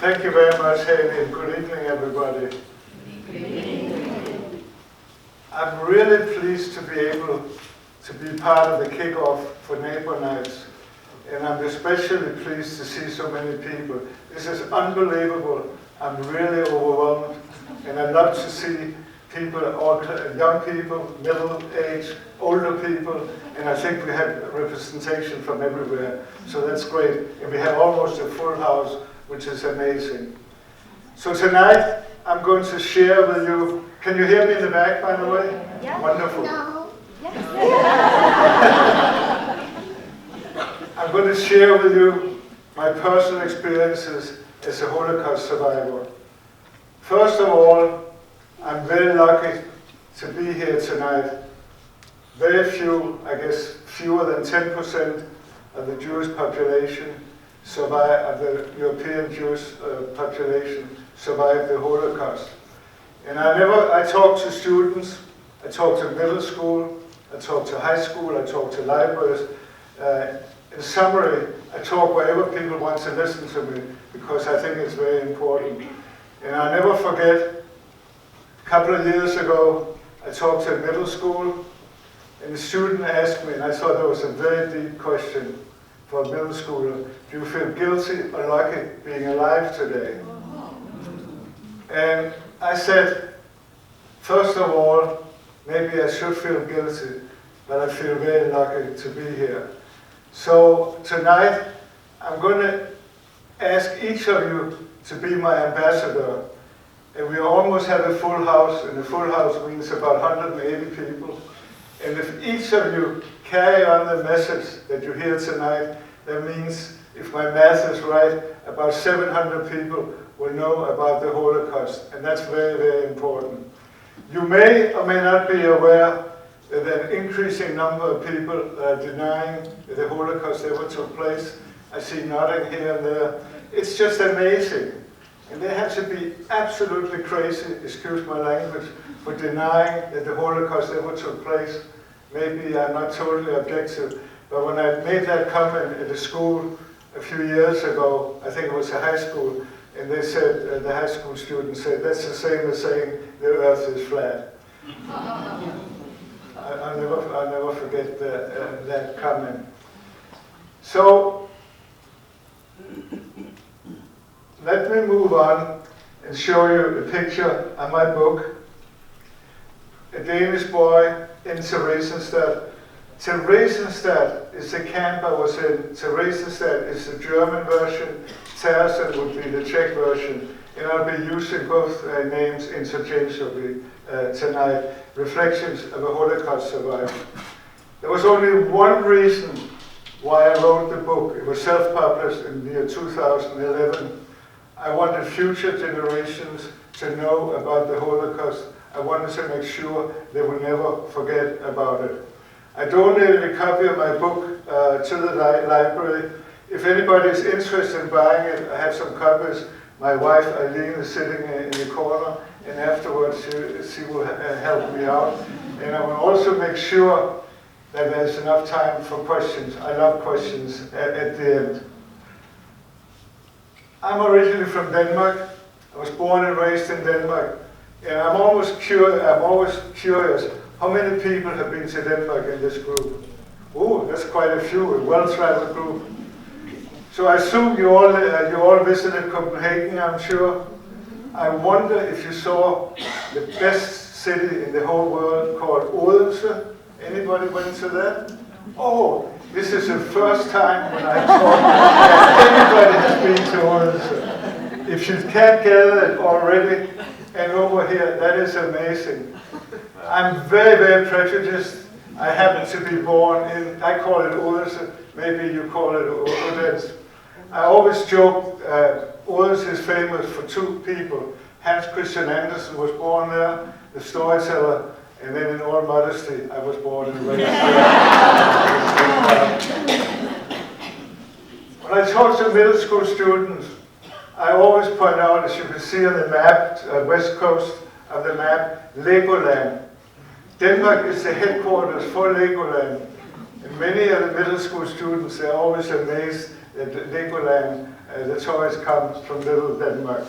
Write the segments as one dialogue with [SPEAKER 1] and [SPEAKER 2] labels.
[SPEAKER 1] Thank you very much, Haley, and good evening, everybody.
[SPEAKER 2] Good evening.
[SPEAKER 1] I'm really pleased to be able to be part of the kickoff for Neighbor Nights, and I'm especially pleased to see so many people. This is unbelievable. I'm really overwhelmed, and I love to see people, all young people, middle age, older people, and I think we have representation from everywhere, so that's great. And we have almost a full house, which is amazing. So tonight, I'm going to share with you. Can you hear me in the back, by the way?
[SPEAKER 2] Yeah.
[SPEAKER 1] Wonderful.
[SPEAKER 2] No.
[SPEAKER 1] I'm going to share with you my personal experiences as a Holocaust survivor. First of all, I'm very lucky to be here tonight. Very few, I guess fewer than 10% of the Jewish population of the European Jewish population survived the Holocaust. And I talk to students, I talk to middle school, I talk to high school, I talk to libraries. In summary, I talk wherever people want to listen to me because I think it's very important. And I'll never forget, a couple of years ago, I talked to a middle school, and the student asked me, and I thought that was a very deep question for a middle schooler, do you feel guilty or lucky being alive today? And I said, first of all, maybe I should feel guilty, but I feel very lucky to be here. So tonight, I'm going to ask each of you to be my ambassador. And we almost have a full house, and a full house means about 180 people. And if each of you carry on the message that you hear tonight, that means, if my math is right, about 700 people will know about the Holocaust. And that's very, very important. You may or may not be aware that an increasing number of people are denying that the Holocaust ever took place. I see nodding here and there. It's just amazing. And they have to be absolutely crazy, excuse my language, for denying that the Holocaust ever took place. Maybe I'm not totally objective, but when I made that comment at a school a few years ago, I think it was a high school, and they said, the high school students said, that's the same as saying the earth is flat. I'll never forget that comment. So, let me move on and show you a picture of my book. A Danish boy in Theresienstadt. Theresienstadt is the camp I was in. Theresienstadt is the German version. Theresienstadt would be the Czech version. And I'll be using both names interchangeably tonight. Reflections of a Holocaust survivor. There was only one reason why I wrote the book. It was self-published in the year 2011. I wanted future generations to know about the Holocaust. I wanted to make sure they will never forget about it. I donated a copy of my book to the library. If anybody is interested in buying it, I have some copies. My wife Eileen is sitting in the corner, and afterwards she will help me out. And I will also make sure that there's enough time for questions. I love questions at the end. I'm originally from Denmark. I was born and raised in Denmark. And I'm always curious, how many people have been to Denmark in this group? Oh, that's quite a few, a well-traveled group. So I assume you all visited Copenhagen, I'm sure. I wonder if you saw the best city in the whole world called Odense. Anybody went to that? Oh, this is the first time when I thought that anybody has been to Odense. If you can't gather it already and over here, that is amazing. I'm very, very prejudiced. I happen to be born in, I call it Odense, maybe you call it Odense. I always joke, Odense is famous for two people. Hans Christian Andersen was born there, the storyteller, and then in all modesty, I was born and raised there. When I talk to middle school students, I always point out, as you can see on the map, west coast of the map, Legoland. Denmark is the headquarters for Legoland. And many of the middle school students, they're always amazed at Legoland, the toys come from little Denmark.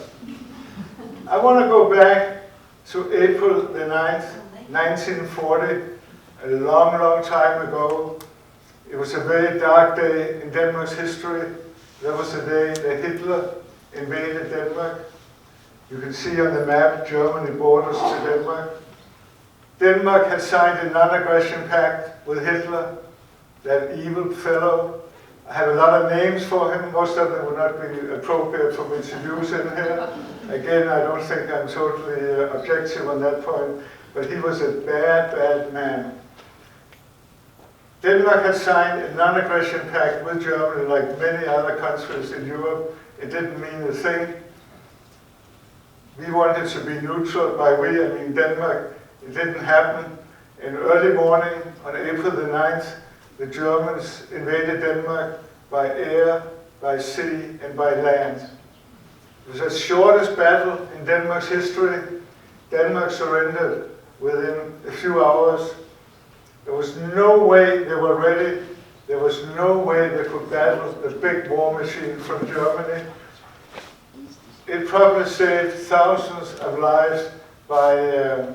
[SPEAKER 1] I want to go back to April the 9th, 1940, a long, long time ago. It was a very dark day in Denmark's history. That was the day that Hitler invaded Denmark. You can see on the map Germany borders to Denmark. Denmark had signed a non-aggression pact with Hitler, that evil fellow. I have a lot of names for him. Most of them would not be appropriate for me to use in here. Again, I don't think I'm totally objective on that point, but he was a bad, bad man. Denmark had signed a non-aggression pact with Germany like many other countries in Europe. It didn't mean a thing. We wanted to be neutral. By we, I mean Denmark. It didn't happen. In early morning on April the 9th, the Germans invaded Denmark by air, by sea, and by land. It was the shortest battle in Denmark's history. Denmark surrendered within a few hours. There was no way they were ready. There was no way they could battle the big war machine from Germany. It probably saved thousands of lives by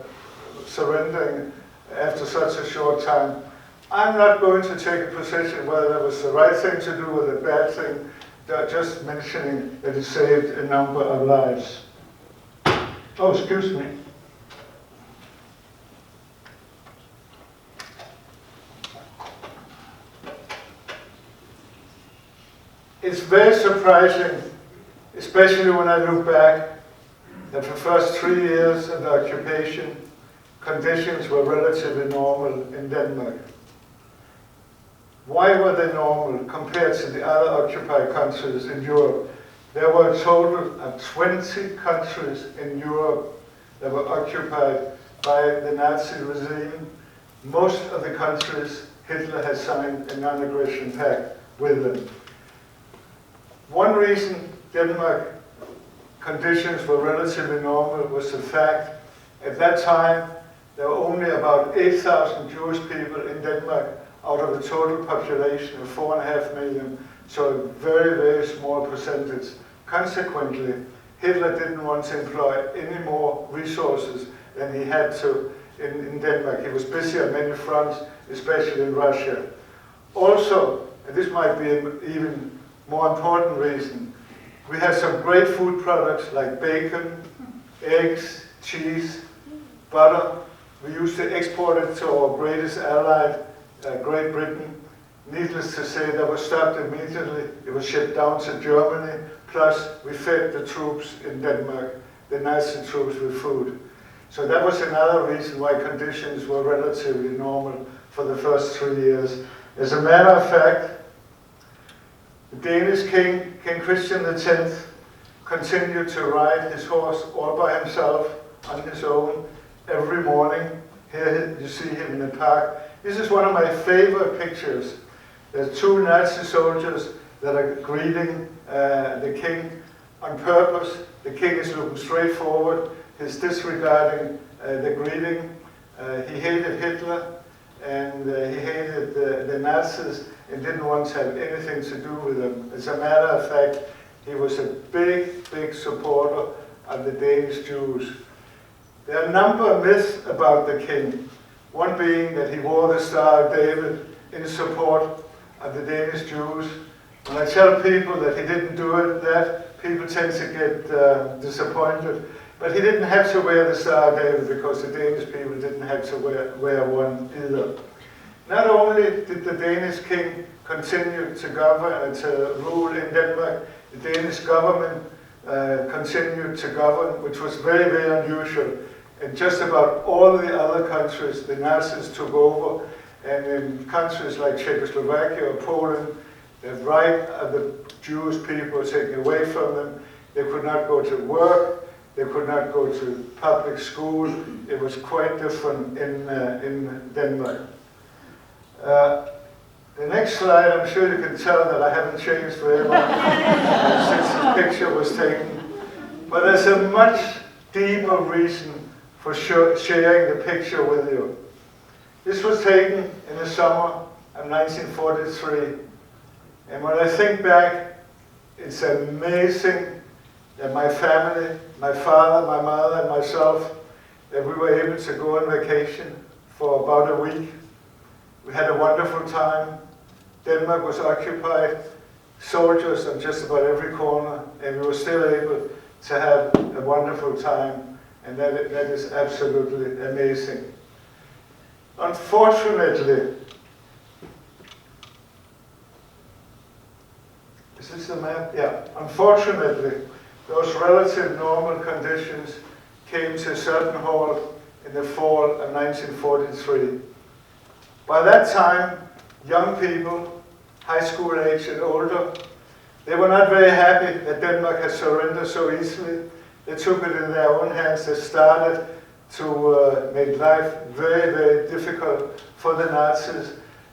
[SPEAKER 1] surrendering after such a short time. I'm not going to take a position whether that was the right thing to do or the bad thing, just mentioning that it saved a number of lives. Oh, excuse me. It's very surprising, especially when I look back, that for the first 3 years of the occupation, conditions were relatively normal in Denmark. Why were they normal compared to the other occupied countries in Europe? There were a total of 20 countries in Europe that were occupied by the Nazi regime. Most of the countries, Hitler had signed a non-aggression pact with them. One reason Denmark conditions were relatively normal was the fact at that time there were only about 8,000 Jewish people in Denmark out of a total population of 4.5 million, so a very, very small percentage. Consequently, Hitler didn't want to employ any more resources than he had to in Denmark. He was busy on many fronts, especially in Russia. Also, and this might be an even more important reason, we had some great food products like bacon, eggs, cheese, butter. We used to export it to our greatest ally, Great Britain. Needless to say, that was stopped immediately. It was shipped down to Germany. Plus, we fed the troops in Denmark, the Nazi troops, with food. So that was another reason why conditions were relatively normal for the first 3 years. As a matter of fact, the Danish king, King Christian X, continued to ride his horse all by himself on his own every morning. Here you see him in the park. This is one of my favorite pictures. There's 2 Nazi soldiers that are greeting the king on purpose. The king is looking straight forward. He's disregarding the greeting. He hated Hitler and he hated the Nazis and didn't want to have anything to do with them. As a matter of fact, he was a big, big supporter of the Danish Jews. There are a number of myths about the king. One being that he wore the Star of David in support of the Danish Jews. When I tell people that he didn't do it, that people tend to get disappointed. But he didn't have to wear the Star of David because the Danish people didn't have to wear one either. Not only did the Danish king continue to govern and to rule in Denmark, the Danish government continued to govern, which was very, very unusual. In just about all the other countries, the Nazis took over, and in countries like Czechoslovakia or Poland, the right of the Jewish people was taken away from them. They could not go to work. They could not go to public school. It was quite different in Denmark. The next slide, I'm sure you can tell that I haven't changed very much since this picture was taken. But there's a much deeper reason for sharing the picture with you. This was taken in the summer of 1943. And when I think back, it's amazing that my family, my father, my mother, and myself, that we were able to go on vacation for about a week. We had a wonderful time. Denmark was occupied, soldiers on just about every corner, and we were still able to have a wonderful time, and that is absolutely amazing. Unfortunately, is this the map? Yeah. Unfortunately, those relative normal conditions came to a certain halt in the fall of 1943. By that time, young people, high school age and older, they were not very happy that Denmark had surrendered so easily. They took it in their own hands. They started to make life very, very difficult for the Nazis.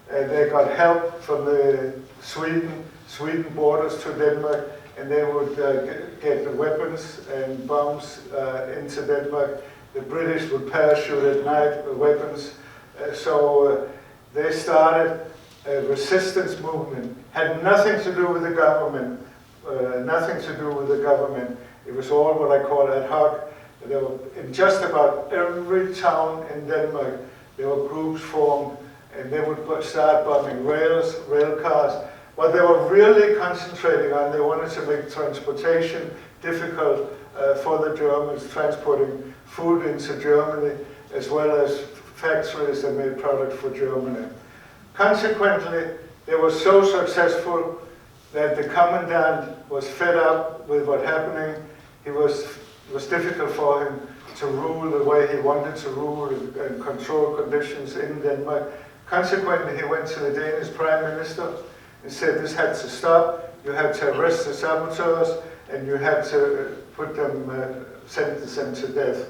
[SPEAKER 1] They got help from the Sweden borders to Denmark, and they would get weapons and bombs into Denmark. The British would parachute at night with weapons. So they started a resistance movement. Had nothing to do with the government. Nothing to do with the government. It was all what I call ad hoc. There were, in just about every town in Denmark, there were groups formed, and they would start bombing rail cars. What they were really concentrating on, they wanted to make transportation difficult for the Germans, transporting food into Germany, as well as factories that made product for Germany. Consequently, they were so successful that the commandant was fed up with what happening. It was difficult for him to rule the way he wanted to rule and control conditions in Denmark. Consequently, he went to the Danish Prime Minister and said this had to stop. You have to arrest the saboteurs, and you have to put them, sentence them to death.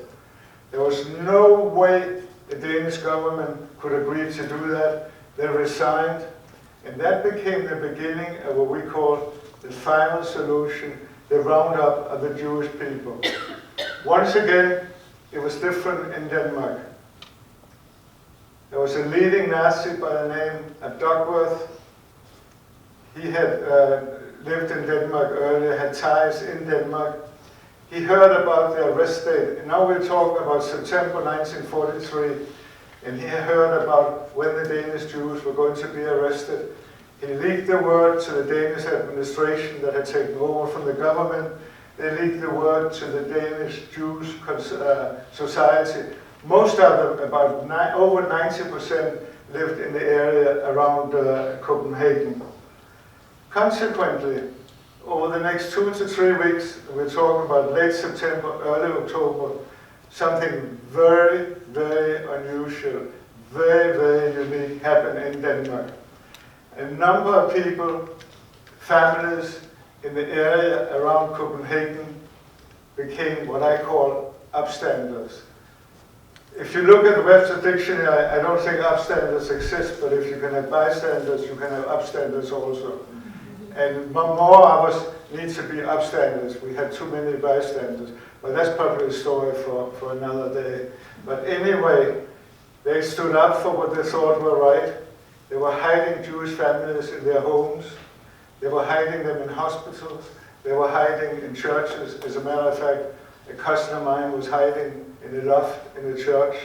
[SPEAKER 1] There was no way the Danish government could agree to do that. They resigned, and that became the beginning of what we call the final solution, the roundup of the Jewish people. Once again, it was different in Denmark. There was a leading Nazi by the name of Duckworth. He had lived in Denmark earlier, had ties in Denmark. He heard about the arrest date, and now we're talking about September 1943, and he heard about when the Danish Jews were going to be arrested. He leaked the word to the Danish administration that had taken over from the government. They leaked the word to the Danish Jews society. Most of them, over 90%, lived in the area around Copenhagen. Consequently, over the next 2 to 3 weeks, we're talking about late September, early October, something very, very unusual, very, very unique happened in Denmark. A number of people, families in the area around Copenhagen became what I call upstanders. If you look at the Webster Dictionary, I don't think upstanders exist, but if you can have bystanders, you can have upstanders also. And more of us need to be upstanders. We had too many bystanders, but that's probably a story for another day. But anyway, they stood up for what they thought were right. They were hiding Jewish families in their homes. They were hiding them in hospitals. They were hiding in churches. As a matter of fact, a cousin of mine was hiding in a loft in the church.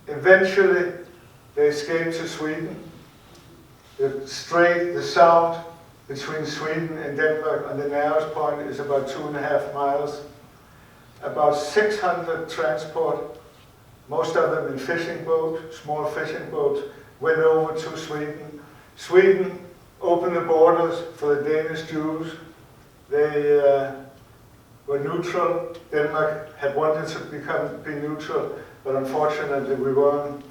[SPEAKER 1] Eventually, they escaped to Sweden. The sound between Sweden and Denmark on the narrowest point is about 2.5 miles. About 600 transport, most of them in fishing boats, small fishing boats, went over to Sweden. Sweden opened the borders for the Danish Jews. They were neutral. Denmark had wanted to be neutral, but unfortunately we weren't.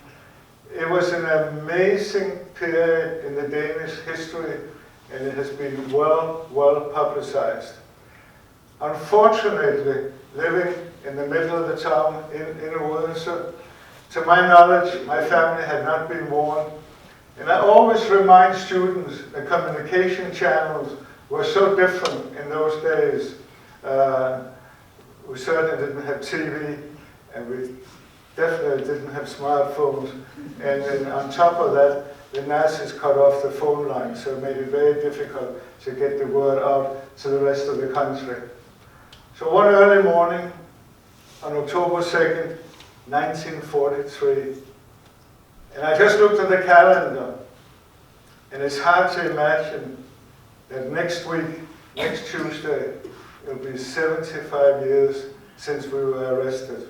[SPEAKER 1] It was an amazing period in the Danish history, and it has been well publicized. Unfortunately, living in the middle of the town in Odense, to my knowledge, my family had not been warned. And I always remind students that communication channels were so different in those days. We certainly didn't have TV, and we definitely didn't have smartphones. And then on top of that, the Nazis cut off the phone line, so it made it very difficult to get the word out to the rest of the country. So one early morning, on October 2nd, 1943, and I just looked at the calendar, and it's hard to imagine that next week, next Tuesday, it'll be 75 years since we were arrested.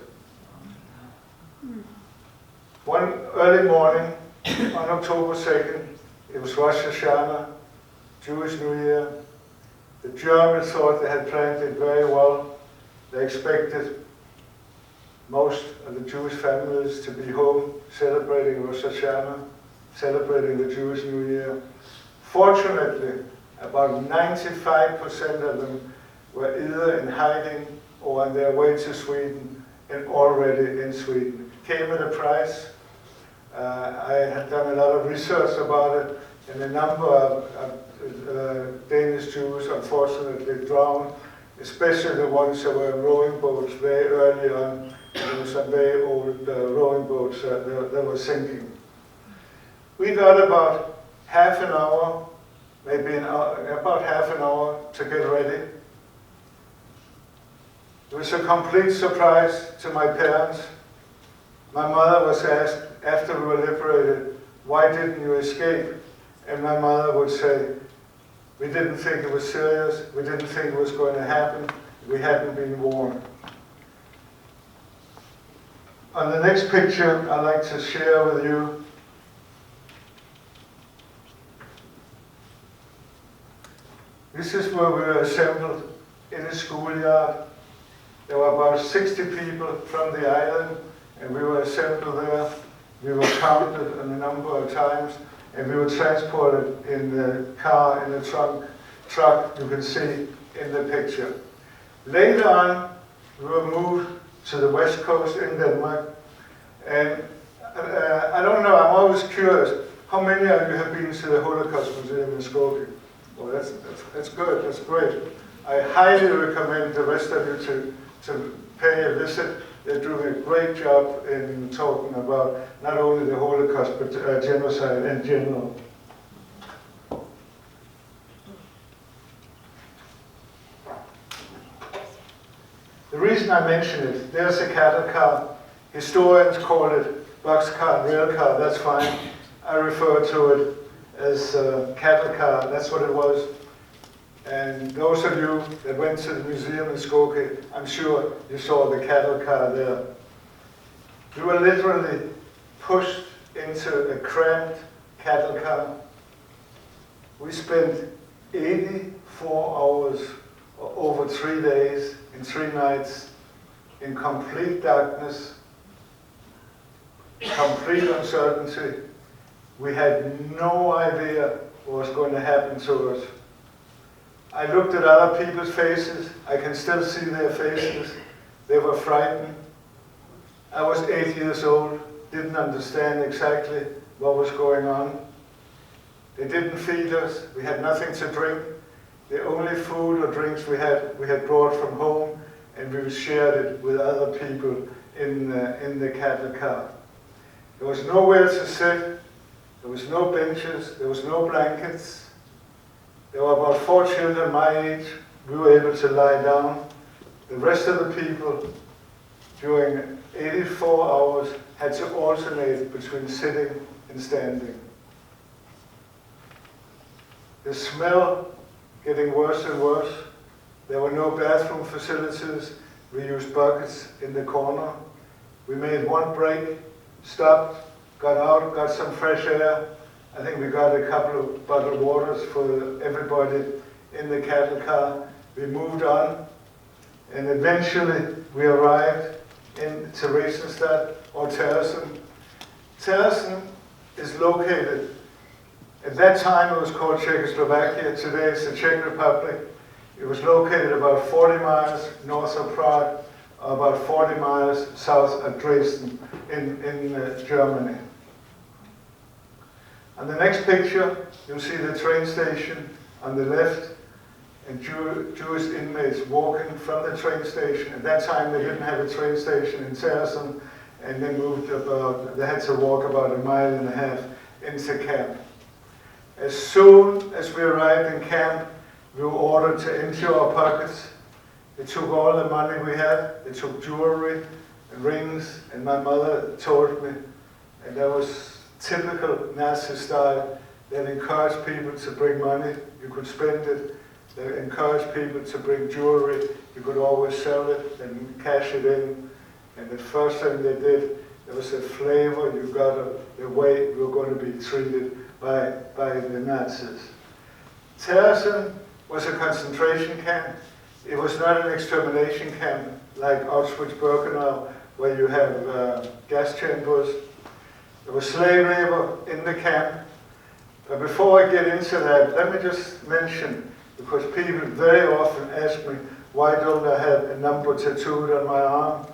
[SPEAKER 1] One early morning, on October 2nd, it was Rosh Hashanah, Jewish New Year. The Germans thought they had planned it very well. They expected most of the Jewish families to be home celebrating Rosh Hashanah, celebrating the Jewish New Year. Fortunately, about 95% of them were either in hiding or on their way to Sweden and already in Sweden. Came at a price. I had done a lot of research about it, and a number of Danish Jews unfortunately drowned, especially the ones that were in rowing boats very early on. There were some very old rowing boats that were sinking. We got about half an hour, maybe about half an hour to get ready. It was a complete surprise to my parents. My mother was asked, after we were liberated, why didn't you escape? And my mother would say, we didn't think it was serious, we didn't think it was going to happen, we hadn't been warned. On the next picture, I'd like to share with you this is where we were assembled in a schoolyard. There were about 60 people from the island, and we were assembled there. We were counted a number of times, and we were transported in the car, in the truck you can see in the picture. Later on, we were moved to the west coast in Denmark, and I don't know, I'm always curious, how many of you have been to the Holocaust Museum in Skopje? Well, that's good, that's great. I highly recommend the rest of you to pay a visit. They're doing a great job in talking about not only the Holocaust, but genocide in general. The reason I mention it, there's a cattle car. Historians call it boxcar and rail car, that's fine. I refer to it as cattle car, that's what it was. And those of you that went to the museum in Skopje, I'm sure you saw the cattle car there. We were literally pushed into a cramped cattle car. We spent 84 hours over 3 days and 3 nights in complete darkness, complete uncertainty. We had no idea what was going to happen to us. I looked at other people's faces. I can still see their faces. They were frightened. I was 8 years old, didn't understand exactly what was going on. They didn't feed us. We had nothing to drink. The only food or drinks we had brought from home, and we shared it with other people in the cattle car. There was nowhere to sit. There was no benches. There was no blankets. There were about 4 children my age. We were able to lie down. The rest of the people, during 84 hours, had to alternate between sitting and standing. The smell getting worse and worse. There were no bathroom facilities. We used buckets in the corner. We made one break, stopped, got out, got some fresh air. I think we got a couple of bottled waters for everybody in the cattle car. We moved on, and eventually we arrived in Theresienstadt, or Theresen. Theresen is located, at that time it was called Czechoslovakia, today it's the Czech Republic. It was located about 40 miles north of Prague, about 40 miles south of Dresden in Germany. On the next picture, you'll see the train station on the left, and Jewish inmates walking from the train station. At that time, they didn't have a train station in Theresen, and they had to walk about 1.5 miles in into camp. As soon as we arrived in camp, we were ordered to empty our pockets. They took all the money we had, they took jewelry and rings, and my mother told me, and that was typical Nazi style, they encouraged people to bring money, you could spend it. They encouraged people to bring jewelry, you could always sell it and cash it in. And the first thing they did, there was a flavor you got of the way you were going to be treated by the Nazis. Theresienstadt was a concentration camp. It was not an extermination camp like Auschwitz-Birkenau, where you have gas chambers. There was slave labor in the camp. But before I get into that, let me just mention, because people very often ask me, why don't I have a number tattooed on my arm?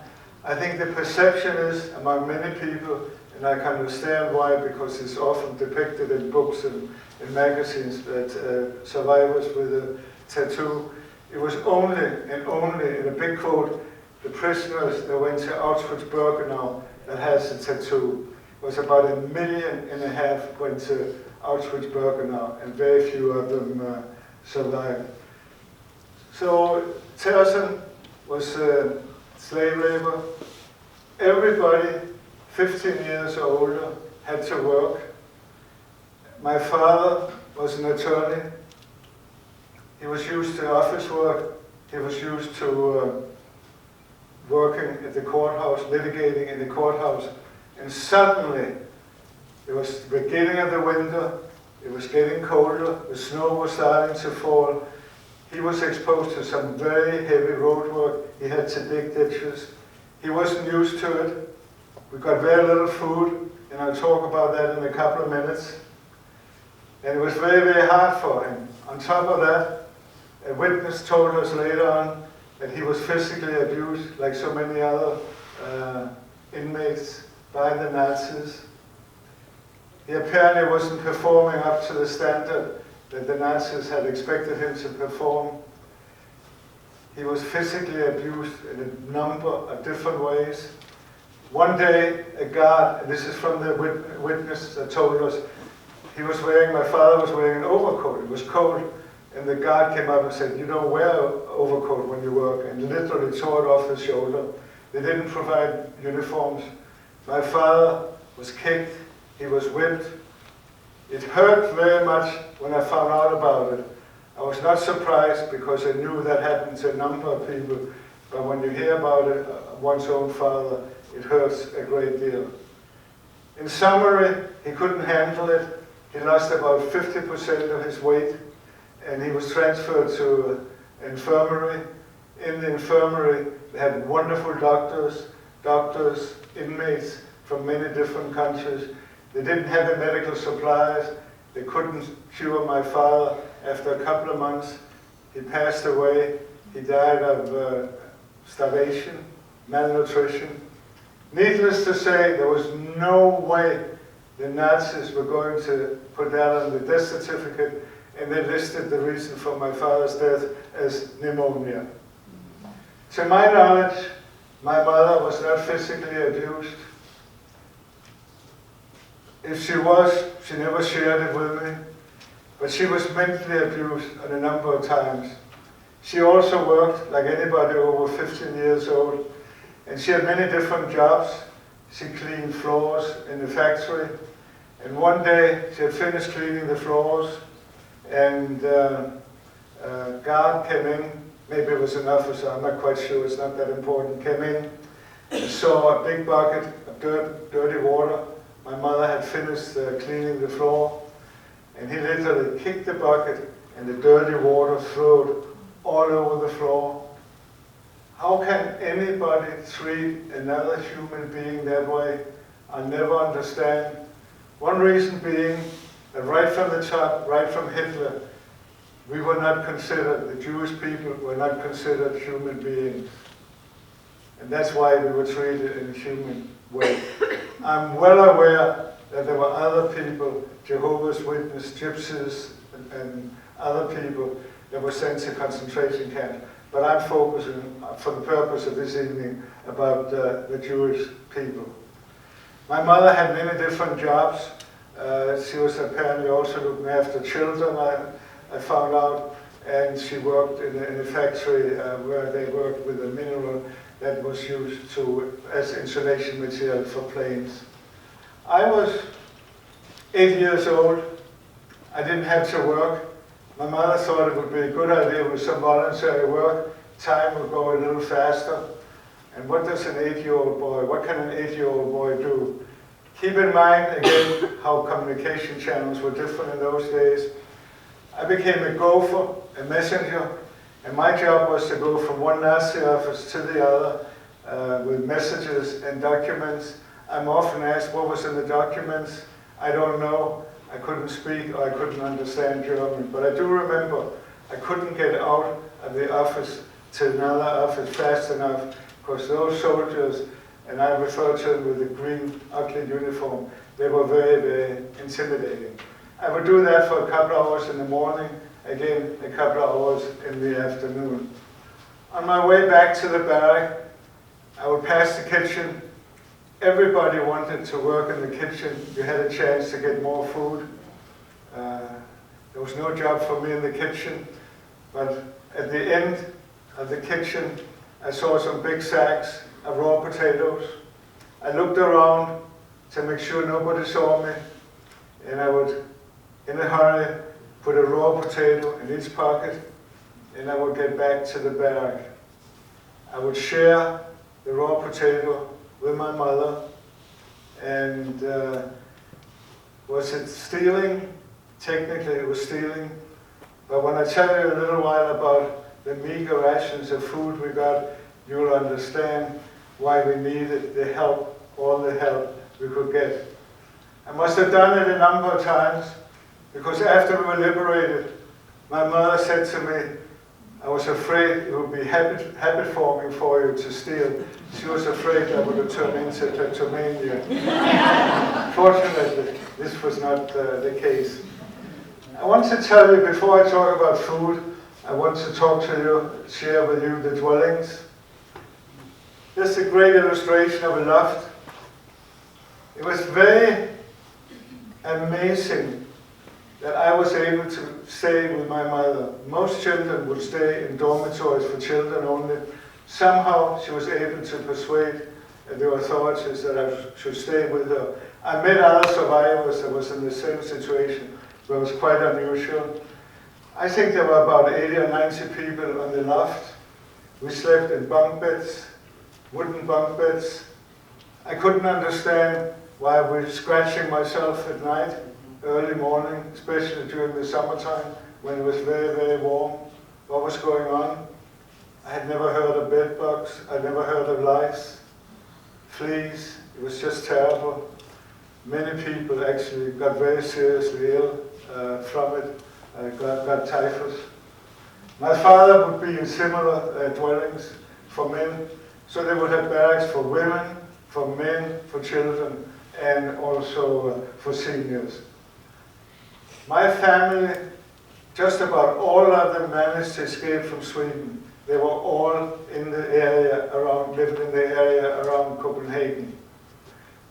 [SPEAKER 1] I think the perception is among many people, and I can understand why, because it's often depicted in books and in magazines that survivors with a tattoo. It was only, and only, in a big quote, the prisoners that went to Auschwitz-Birkenau that has a tattoo. It was about 1.5 million went to Auschwitz-Birkenau, and very few of them survived. So Theresienstadt was slave labor. Everybody 15 years or older had to work. My father was an attorney. He was used to office work. He was used to working at the courthouse, litigating in the courthouse. And suddenly, it was the beginning of the winter. It was getting colder. The snow was starting to fall. He was exposed to some very heavy road work. He had to dig ditches. He wasn't used to it. We got very little food, and I'll talk about that in a couple of minutes. And it was very, very hard for him. On top of that, a witness told us later on that he was physically abused, like so many other inmates, by the Nazis. He apparently wasn't performing up to the standard that the Nazis had expected him to perform. He was physically abused in a number of different ways. One day, a guard, and this is from the witness that told us, my father was wearing an overcoat. It was cold, and the guard came up and said, "You don't wear an overcoat when you work," and literally tore it off his shoulder. They didn't provide uniforms. My father was kicked, he was whipped. It hurt very much when I found out about it. I was not surprised because I knew that happened to a number of people, but when you hear about it, one's own father, it hurts a great deal. In summary, he couldn't handle it. He lost about 50% of his weight, and he was transferred to an infirmary. In the infirmary, they had wonderful doctors, inmates from many different countries. They didn't have the medical supplies. They couldn't cure my father. After a couple of months, he passed away. He died of starvation, malnutrition. Needless to say, there was no way the Nazis were going to put that on the death certificate, and they listed the reason for my father's death as pneumonia. To my knowledge, my mother was not physically abused. If she was, she never shared it with me, but she was mentally abused on a number of times. She also worked like anybody over 15 years old, and she had many different jobs. She cleaned floors in the factory, and one day she had finished cleaning the floors, and a guard came in. Maybe it was an officer, I'm not quite sure, it's not that important, came in and saw a big bucket of dirty water. My mother had finished cleaning the floor, and he literally kicked the bucket, and the dirty water flowed all over the floor. How can anybody treat another human being that way? I never understand. One reason being that right from the top, right from Hitler, we were not considered, the Jewish people were not considered human beings. And that's why we were treated in a human way. I'm well aware that there were other people, Jehovah's Witnesses, gypsies, and other people that were sent to concentration camps. But I'm focusing, for the purpose of this evening, about the Jewish people. My mother had many different jobs. She was apparently also looking after children, I found out, and she worked in a factory where they worked with a mineral that was used as insulation material for planes. I was 8 years old. I didn't have to work. My mother thought it would be a good idea with some voluntary work. Time would go a little faster. And what does an 8-year-old boy, what can an 8-year-old boy do? Keep in mind, again, how communication channels were different in those days. I became a gopher, a messenger, and my job was to go from one Nazi office to the other with messages and documents. I'm often asked what was in the documents. I don't know. I couldn't speak or I couldn't understand German, but I do remember I couldn't get out of the office to another office fast enough because those soldiers, and I refer to them with the green ugly uniform, they were very, very intimidating. I would do that for a couple of hours in the morning, again a couple of hours in the afternoon. On my way back to the barrack, I would pass the kitchen. Everybody wanted to work in the kitchen. You had a chance to get more food. There was no job for me in the kitchen, but at the end of the kitchen, I saw some big sacks of raw potatoes. I looked around to make sure nobody saw me, and I would, in a hurry, put a raw potato in each pocket, and I would get back to the barrack. I would share the raw potato with my mother, and was it stealing? Technically it was stealing, but when I tell you a little while about the meager rations of food we got, you'll understand why we needed the help, all the help we could get. I must have done it a number of times, because after we were liberated, my mother said to me, I was afraid it would be habit forming for you to steal. She was afraid that would have turned into kleptomania. Fortunately, this was not the case. I want to tell you, before I talk about food, I want to talk to you, share with you the dwellings. This is a great illustration of a loft. It was very amazing that I was able to stay with my mother. Most children would stay in dormitories for children only. Somehow she was able to persuade the authorities that I should stay with her. I met other survivors that was in the same situation, but it was quite unusual. I think there were about 80 or 90 people on the loft. We slept in bunk beds, wooden bunk beds. I couldn't understand why I was scratching myself at night, early morning, especially during the summertime when it was very, very warm. What was going on? I had never heard of bed bugs. I'd never heard of lice, fleas. It was just terrible. Many people actually got very seriously ill from it, got typhus. My father would be in similar dwellings for men, so they would have barracks for women, for men, for children, and also for seniors. My family, just about all of them managed to escape from Sweden. They were all in the area around, lived in the area around Copenhagen.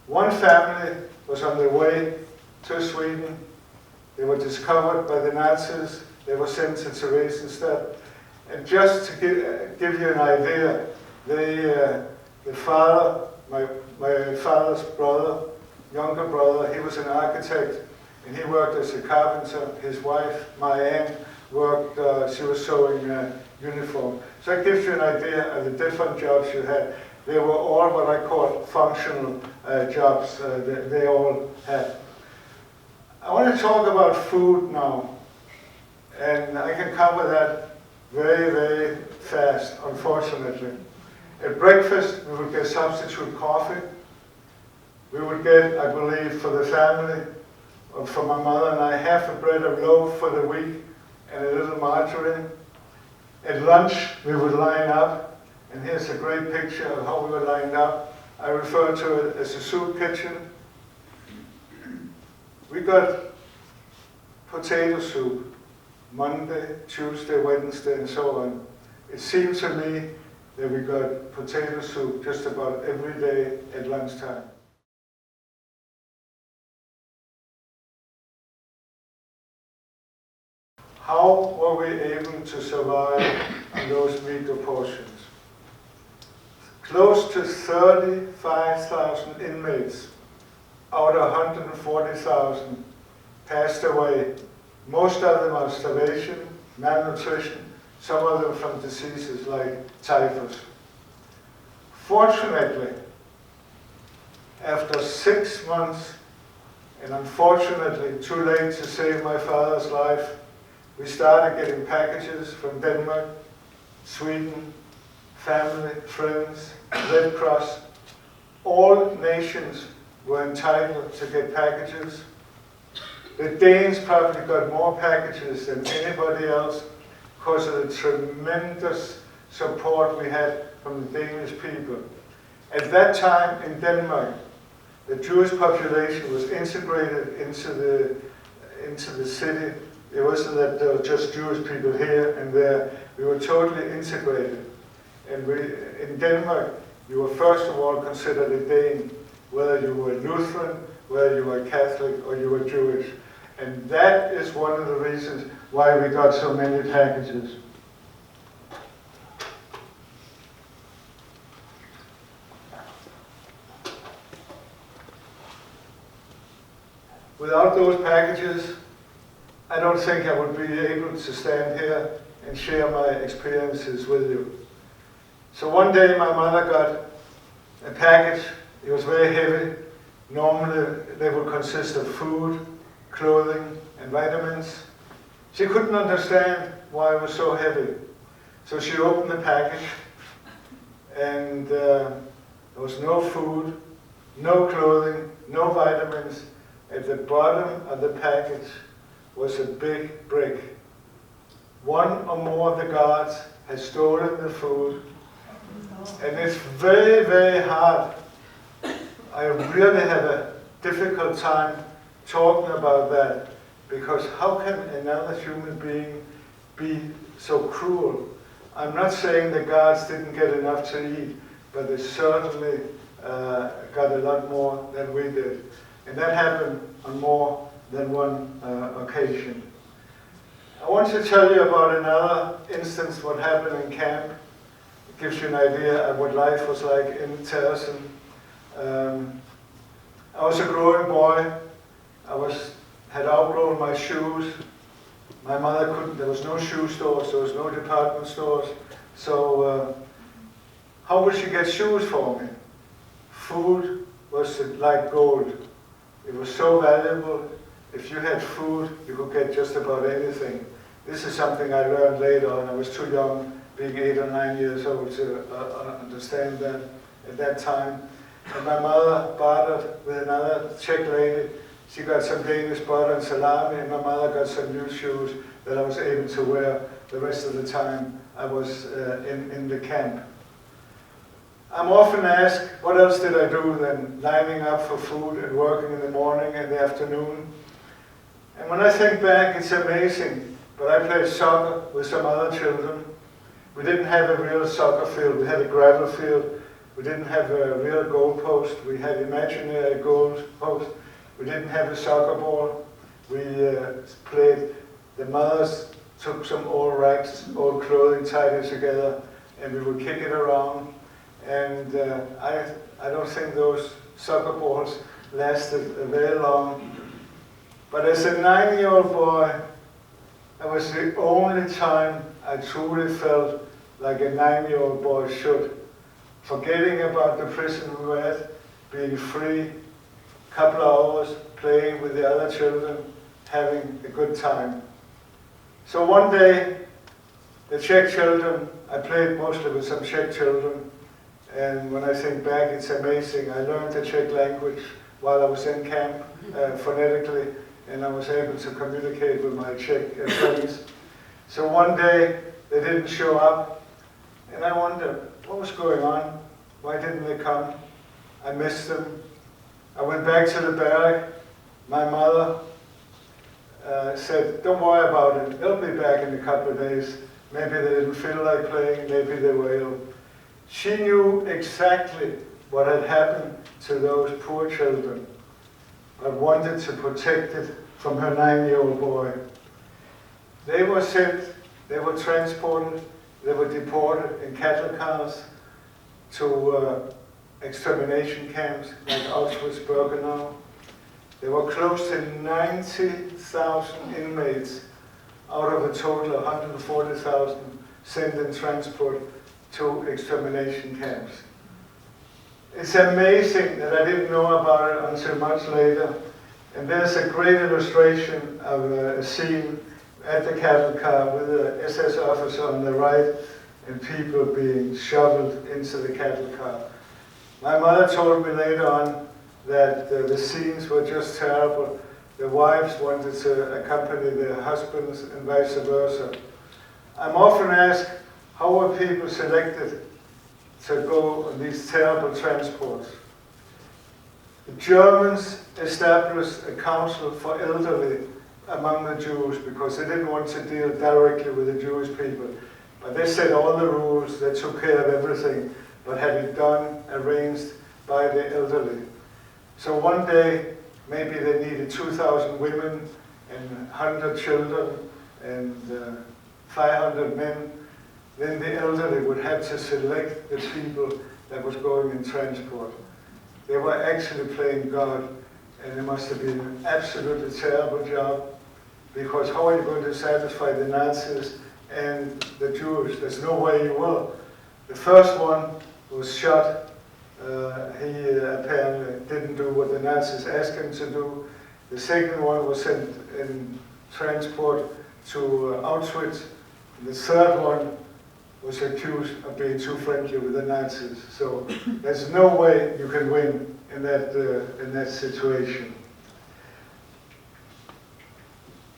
[SPEAKER 1] One family was on their way to Sweden. They were discovered by the Nazis. They were sent to Theresienstadt. And just to give you an idea, the father, my father's brother, younger brother, he was an architect, and he worked as a carpenter. His wife, my aunt, worked, she was sewing uniform. So it gives you an idea of the different jobs you had. They were all what I call functional jobs they all had. I want to talk about food now, and I can cover that very, very fast, unfortunately. At breakfast, we would get substitute coffee. We would get, I believe, for the family, or for my mother and I, half a bread of loaf for the week and a little margarine. At lunch, we would line up, and here's a great picture of how we were lined up. I refer to it as a soup kitchen. We got potato soup Monday, Tuesday, Wednesday, and so on. It seemed to me that we got potato soup just about every day at lunchtime. How were we able to survive on those meager portions? Close to 35,000 inmates out of 140,000 passed away. Most of them of starvation, malnutrition, some of them from diseases like typhus. Fortunately, after 6 months, and unfortunately too late to save my father's life, we started getting packages from Denmark, Sweden, family, friends, Red Cross. All nations were entitled to get packages. The Danes probably got more packages than anybody else because of the tremendous support we had from the Danish people. At that time in Denmark, the Jewish population was integrated into the city. It wasn't that there were just Jewish people here and there. We were totally integrated. And in Denmark, you were first of all considered a Dane, whether you were Lutheran, whether you were Catholic, or you were Jewish. And that is one of the reasons why we got so many packages. Without those packages, I don't think I would be able to stand here and share my experiences with you. So one day my mother got a package. It was very heavy. Normally they would consist of food, clothing, and vitamins. She couldn't understand why it was so heavy. So she opened the package, and there was no food, no clothing, no vitamins. At the bottom of the package was a big brick. One or more of the guards had stolen the food, and it's very, very hard. I really have a difficult time talking about that, because how can another human being be so cruel? I'm not saying the guards didn't get enough to eat, but they certainly got a lot more than we did. And that happened on more than one occasion. I want to tell you about another instance, what happened in camp. It gives you an idea of what life was like in Theresienstadt. I was a growing boy. I had outgrown my shoes. My mother couldn't, there was no shoe stores, there was no department stores. So how would she get shoes for me? Food was like gold. It was so valuable. If you had food, you could get just about anything. This is something I learned later on. I was too young, being 8 or 9 years old, to understand that at that time. And my mother bartered with another Czech lady. She got some Danish butter and salami, and my mother got some new shoes that I was able to wear the rest of the time I was in the camp. I'm often asked, what else did I do than lining up for food and working in the morning and the afternoon? And when I think back, it's amazing. But I played soccer with some other children. We didn't have a real soccer field. We had a gravel field. We didn't have a real goal post. We had imaginary goal post. We didn't have a soccer ball. We played, the mothers took some old rags, old clothing, tied it together, and we would kick it around. And I don't think those soccer balls lasted very long. But as a 9-year-old boy, that was the only time I truly felt like a 9-year-old boy should. Forgetting about the prison we were at, being free, couple of hours playing with the other children, having a good time. So one day, the Czech children, I played mostly with some Czech children, and when I think back, it's amazing. I learned the Czech language while I was in camp, phonetically, and I was able to communicate with my Czech friends. So one day, they didn't show up, and I wondered, what was going on? Why didn't they come? I missed them. I went back to the barrack. My mother said, don't worry about it. They'll be back in a couple of days. Maybe they didn't feel like playing. Maybe they were ill. She knew exactly what had happened to those poor children, but wanted to protect it from her 9-year-old boy. They were sent, they were transported, they were deported in cattle cars to extermination camps like Auschwitz-Birkenau. There were close to 90,000 inmates out of a total of 140,000 sent in transport to extermination camps. It's amazing that I didn't know about it until much later. And there's a great illustration of a scene at the cattle car with the SS officer on the right and people being shoveled into the cattle car. My mother told me later on that the scenes were just terrible. The wives wanted to accompany their husbands and vice versa. I'm often asked, how were people selected to go on these terrible transports? The Germans established a council for elderly among the Jews because they didn't want to deal directly with the Jewish people. But they set all the rules, they took care of everything, but had it done, arranged by the elderly. So one day, maybe they needed 2,000 women and 100 children and 500 men. Then the elderly would have to select the people that was going in transport. They were actually playing God, and it must have been an absolutely terrible job, because how are you going to satisfy the Nazis and the Jews? There's no way you will. The first one was shot. He apparently didn't do what the Nazis asked him to do. The second one was sent in transport to Auschwitz. The third one was accused of being too friendly with the Nazis. So there's no way you can win in that situation.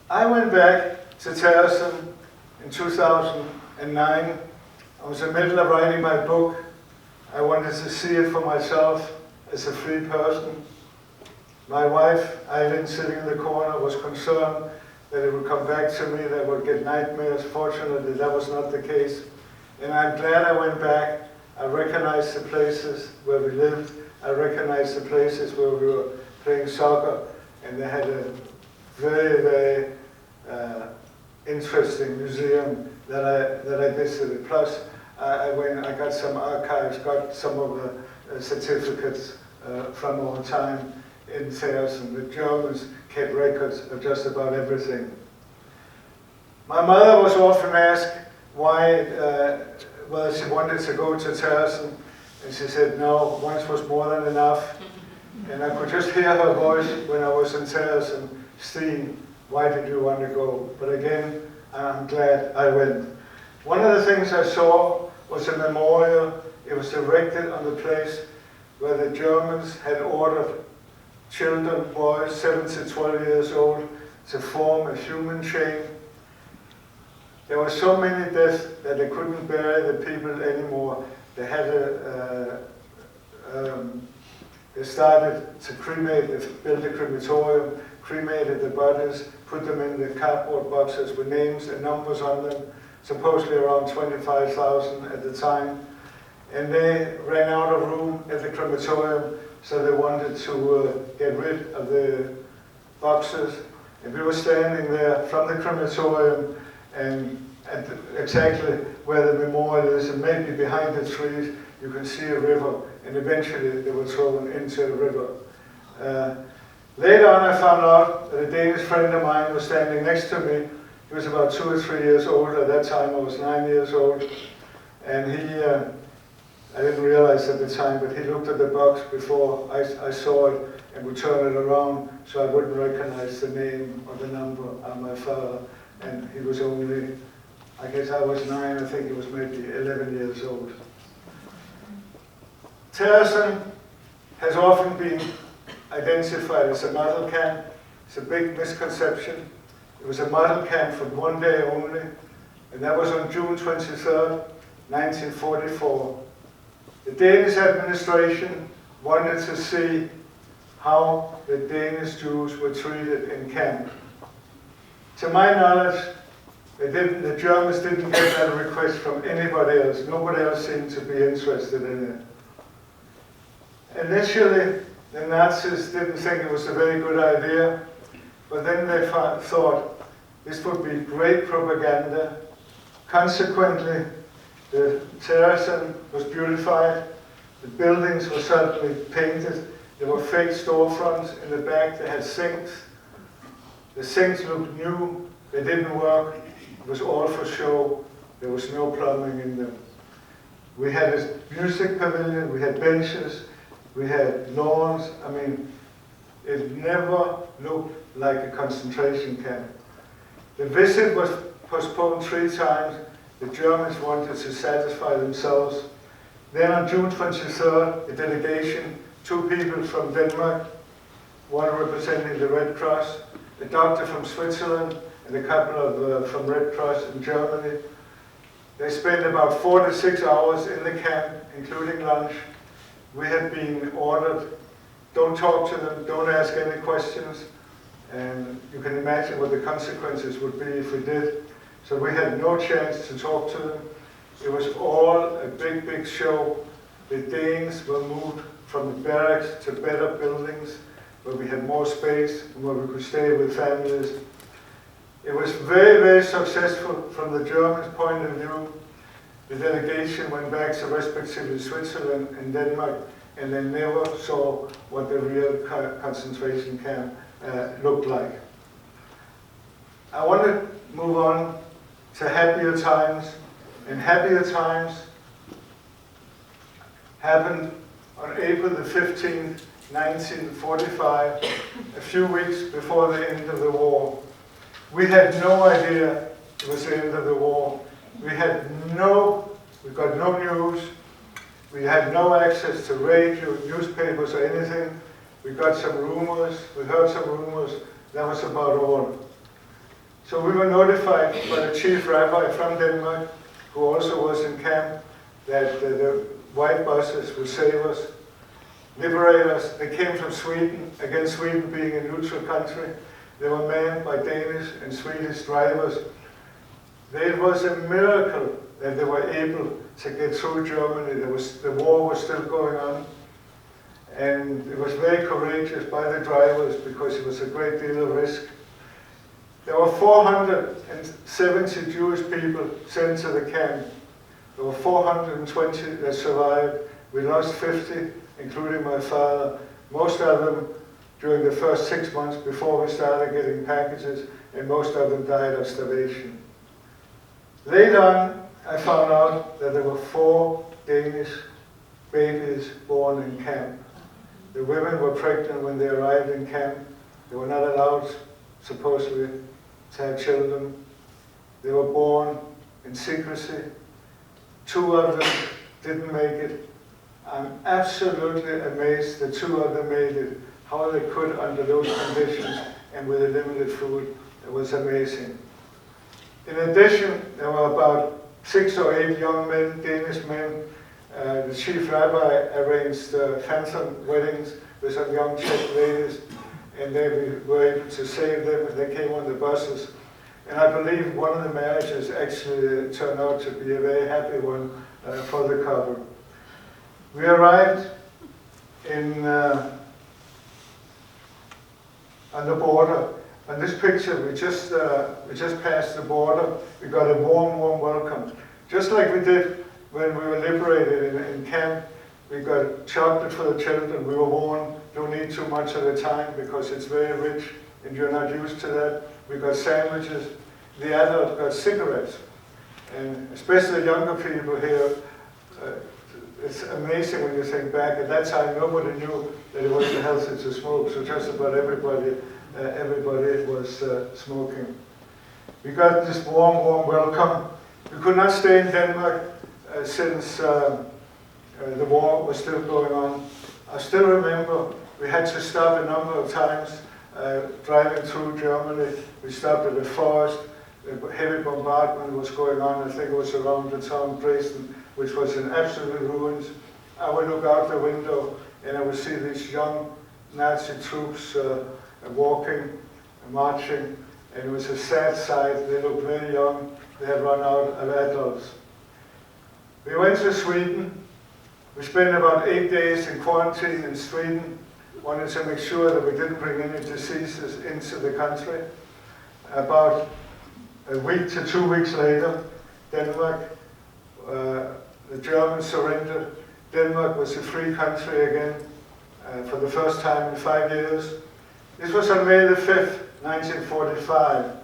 [SPEAKER 1] I went back to Theresienstadt in 2009. I was in the middle of writing my book. I wanted to see it for myself as a free person. My wife, Eileen, sitting in the corner, was concerned that it would come back to me, that I would get nightmares. Fortunately, that was not the case. And I'm glad I went back. I recognized the places where we lived. I recognized the places where we were playing soccer. And they had a very, very interesting museum that I visited. Plus, I got some archives, got some of the certificates from our time in Theresienstadt. The Germans kept records of just about everything. My mother was often asked why, whether she wanted to go to Theresienstadt, and she said no, once was more than enough. And I could just hear her voice when I was in Theresienstadt, Steen, why did you want to go? But again, I'm glad I went. One of the things I saw was a memorial. It was erected on the place where the Germans had ordered children, boys 7 to 12 years old, to form a human chain. There were so many deaths that they couldn't bury the people anymore. They had they started to cremate, they built a crematorium, cremated the bodies, put them in the cardboard boxes with names and numbers on them, supposedly around 25,000 at the time. And they ran out of room at the crematorium, so they wanted to get rid of the boxes. And we were standing there from the crematorium, and exactly where the memorial is, and maybe behind the trees, you can see a river, and eventually they were thrown into the river. Later on, I found out that a Danish friend of mine was standing next to me. He was about 2 or 3 years old. At that time, I was 9 years old. And he, I didn't realize at the time, but he looked at the box before I saw it and would turn it around so I wouldn't recognize the name or the number of my father. And he was only, I guess I was 9, I think he was maybe 11 years old. Theresienstadt has often been identified as a model camp. It's a big misconception. It was a model camp for 1 day only, and that was on June 23rd, 1944. The Danish administration wanted to see how the Danish Jews were treated in camp. To my knowledge, the Germans didn't get that request from anybody else. Nobody else seemed to be interested in it. Initially, the Nazis didn't think it was a very good idea, but then they thought, This would be great propaganda. Consequently, the Theresienstadt was beautified. The buildings were suddenly painted. There were fake storefronts in the back. They had sinks. The sinks looked new. They didn't work. It was all for show. There was no plumbing in them. We had a music pavilion. We had benches. We had lawns. I mean, it never looked like a concentration camp. The visit was postponed 3 times. The Germans wanted to satisfy themselves. Then on June 23rd, a delegation, 2 people from Denmark, 1 representing the Red Cross, a doctor from Switzerland, and a couple from Red Cross in Germany. They spent about 4 to 6 hours in the camp, including lunch. We had been ordered, don't talk to them, don't ask any questions, and you can imagine what the consequences would be if we did. So we had no chance to talk to them. It was all a big, big show. The Danes were moved from the barracks to better buildings where we had more space and where we could stay with families. It was very, very successful from the Germans' point of view. The delegation went back to respectively Switzerland and Denmark, and they never saw what the real concentration camp looked like. I want to move on to happier times, and happier times happened on April the 15th, 1945, a few weeks before the end of the war. We had no idea it was the end of the war. We got no news. We had no access to radio, newspapers, or anything. We got some rumors, we heard some rumors, that was about all. So we were notified by the chief rabbi from Denmark, who also was in camp, that the white buses would save us, liberate us. They came from Sweden, again Sweden being a neutral country. They were manned by Danish and Swedish drivers. It was a miracle that they were able to get through Germany. The war was still going on. And it was very courageous by the drivers because it was a great deal of risk. There were 470 Jewish people sent to the camp. There were 420 that survived. We lost 50, including my father. Most of them during the first 6 months before we started getting packages, and most of them died of starvation. Later on, I found out that there were 4 Danish babies born in camp. The women were pregnant when they arrived in camp. They were not allowed, supposedly, to have children. They were born in secrecy. 2 of them didn't make it. I'm absolutely amazed that 2 of them made it. How they could under those conditions and with a limited food, it was amazing. In addition, there were about 6 or 8 young men, Danish men. The chief rabbi arranged phantom weddings with some young Czech ladies, and they were able to save them, and they came on the buses. And I believe one of the marriages actually turned out to be a very happy one for the couple. We arrived on the border. On this picture, we just passed the border. We got a warm, warm welcome. Just like we did when we were liberated in camp. We got chocolate for the children. We were warned, don't eat too much at a time because it's very rich and you're not used to that. We got sandwiches. The adults got cigarettes. And especially younger people here, it's amazing when you think back. At that time, nobody knew that it wasn't healthy to smoke, so just about everybody was smoking. We got this warm, warm welcome. We could not stay in Denmark since the war was still going on. I still remember we had to stop a number of times driving through Germany. We stopped at a forest. A heavy bombardment was going on. I think it was around the town Dresden, which was in absolute ruins. I would look out the window and I would see these young Nazi troops walking, marching, and it was a sad sight. They looked very young. They had run out of adults. We went to Sweden. We spent about 8 days in quarantine in Sweden, wanted to make sure that we didn't bring any diseases into the country. About a week to 2 weeks later, Denmark, the Germans surrendered. Denmark was a free country again for the first time in 5 years. This was on May the 5th, 1945.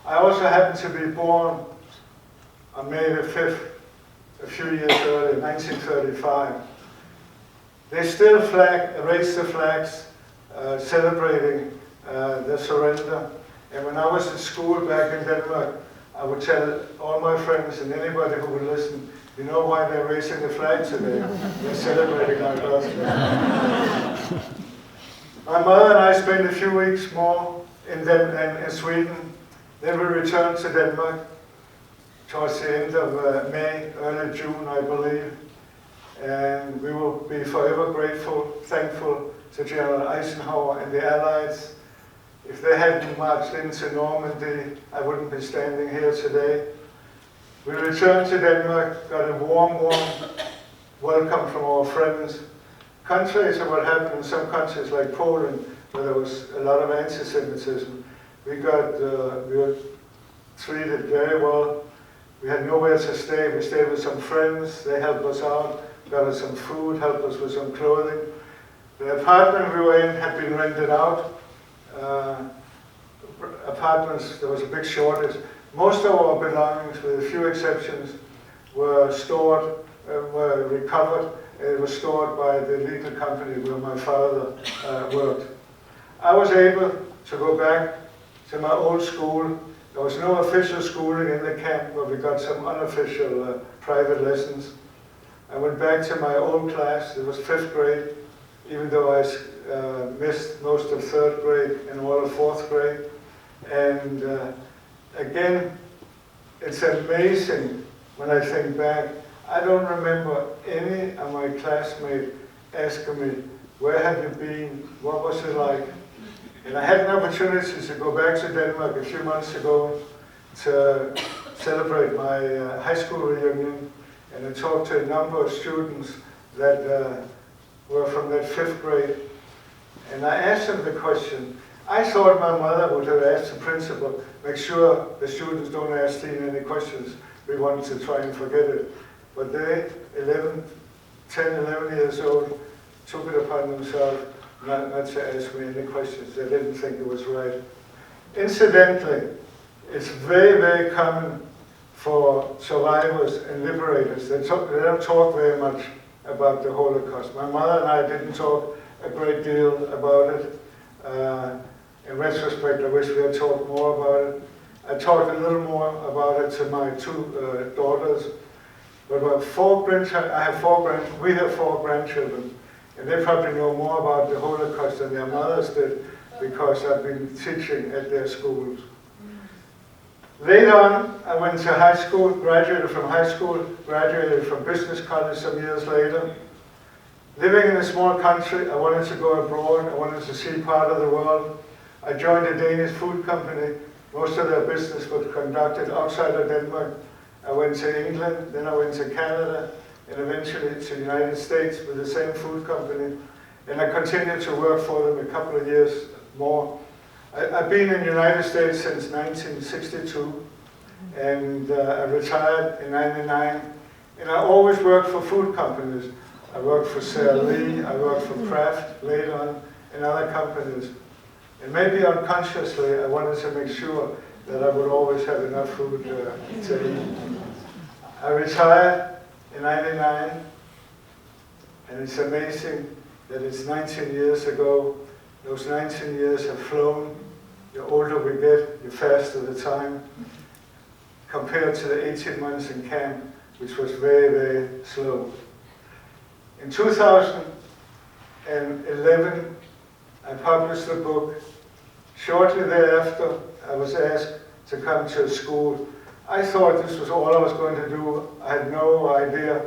[SPEAKER 1] I also happened to be born on May the 5th, a few years earlier, 1935. They still raised the flags, celebrating the surrender. And when I was at school back in Denmark, I would tell all my friends and anybody who would listen, you know why they're raising the flag today? They're celebrating our birthday. My mother and I spent a few weeks more in Sweden. Then we returned to Denmark towards the end of May, early June, I believe. And we will be forever grateful, thankful to General Eisenhower and the Allies. If they hadn't marched into Normandy, I wouldn't be standing here today. We returned to Denmark, got a warm welcome from our friends. Contrary to what happened in some countries like Poland, where there was a lot of anti-Semitism, we were treated very well. We had nowhere to stay. We stayed with some friends. They helped us out, got us some food, helped us with some clothing. The apartment we were in had been rented out. Apartments, there was a big shortage. Most of our belongings, with a few exceptions, were stored, were recovered. It was stored by the legal company where my father worked. I was able to go back to my old school. There was no official schooling in the camp, but we got some unofficial private lessons. I went back to my old class. It was 5th grade, even though I missed most of 3rd grade and all of 4th grade. And again, it's amazing when I think back. I don't remember any of my classmates asking me, where have you been? What was it like? And I had an opportunity to go back to Denmark a few months ago to celebrate my high school reunion. And I talked to a number of students that were from that 5th grade. And I asked them the question. I thought my mother would have asked the principal, make sure the students don't ask Steen any questions. We wanted to try and forget it. But they, 10, 11 years old, took it upon themselves not to ask me any questions. They didn't think it was right. Incidentally, it's very, very common for survivors and liberators. They don't talk very much about the Holocaust. My mother and I didn't talk a great deal about it. In retrospect, I wish we had talked more about it. I talked a little more about it to my 2 daughters. But we have 4 grandchildren, and they probably know more about the Holocaust than their mothers did, because I've been teaching at their schools. Later on, I went to high school, graduated from high school, graduated from business college some years later. Living in a small country, I wanted to go abroad, I wanted to see part of the world. I joined a Danish food company. Most of their business was conducted outside of Denmark. I went to England, then I went to Canada, and eventually to the United States with the same food company. And I continued to work for them a couple of years more. I've been in the United States since 1962, and I retired in '99. And I always worked for food companies. I worked for Sarah Lee, I worked for Kraft later on, and other companies. And maybe unconsciously, I wanted to make sure that I would always have enough food to eat. I retired in '99, and it's amazing that it's 19 years ago. Those 19 years have flown. The older we get, the faster the time, compared to the 18 months in camp, which was very, very slow. In 2011, I published a book. Shortly thereafter, I was asked to come to a school. I thought this was all I was going to do. I had no idea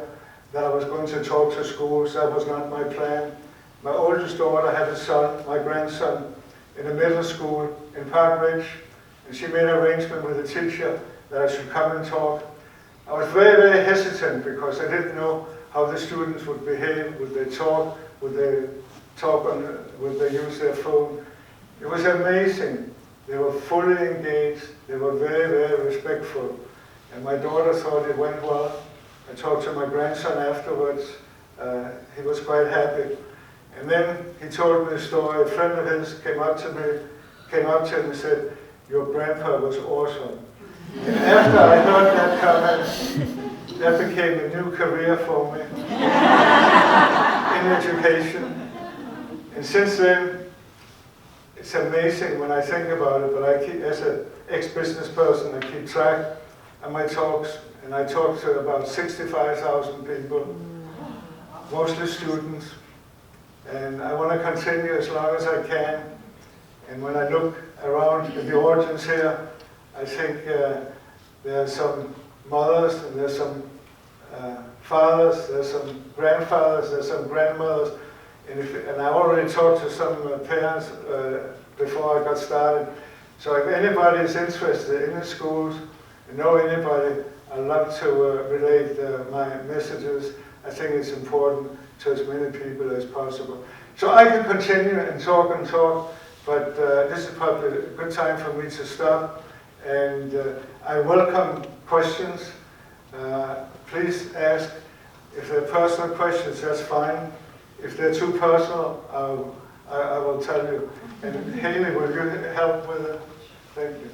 [SPEAKER 1] that I was going to talk to schools. That was not my plan. My oldest daughter had a son, my grandson, in a middle school in Park Ridge, and she made an arrangement with the teacher that I should come and talk. I was very, very hesitant because I didn't know how the students would behave. Would they talk? Would they use their phone? It was amazing They were fully engaged. They were very, very respectful. And my daughter thought it went well. I talked to my grandson afterwards. He was quite happy. And then he told me a story. A friend of his came up to him and said, "Your grandpa was awesome." And after I heard that comment, that became a new career for me in education. And since then, it's amazing when I think about it, but I keep, as an ex-business person, I keep track of my talks, and I talk to about 65,000 people, mostly students. And I want to continue as long as I can. And when I look around at the audience here, I think there are some mothers, and there's some fathers, there's some grandfathers, there's some grandmothers. And I already talked to some parents before I got started. So if anybody is interested in the schools, and know anybody, I'd love to relate my messages. I think it's important to as many people as possible. So I can continue and talk, but this is probably a good time for me to stop. And I welcome questions. Please ask. If they're personal questions, that's fine. If they're too personal, I will tell you. And Haley, will you help with it? Thank you.